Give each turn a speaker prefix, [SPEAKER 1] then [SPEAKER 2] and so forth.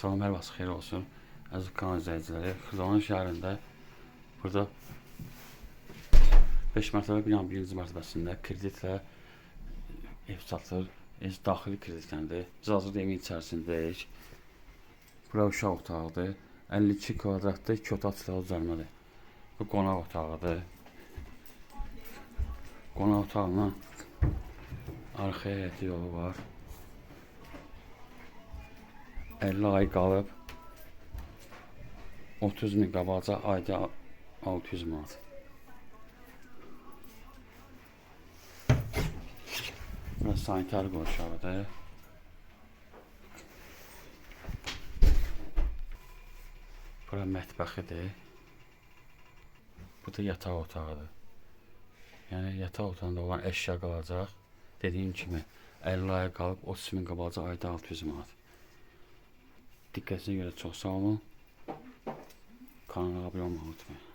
[SPEAKER 1] Salam, hər vaxt xeyir olsun. Əziz kanal izləyiciləri, Xızalın şəhərində burada 5 mərtəbə binanın birinci mərtəbəsində kreditlə ev satılır. Daxili kreditlərdir. Biz hazırda evin içərisindəyik. Bura uşaq otağıdır. 52 kvadratda 2 otaq silahlı düzəlmədir. Bu qonaq otağıdır. Qonaq otağından arxaya həyəti yolu var. 50 ay qalıb 30 min qabaca ayda 600 manat. Burası sanitar qonşağıdır. Bura mətbəxidir. Bu da yataq otağıdır. Yəni yataq otağında olan əşya qalacaq. Dediyim kimi 50 ay qalıb 30 min qabaca ayda 600 manat. Diqqətinizə görə çox sağ olun. Kanala abunə olmayı unutmayın.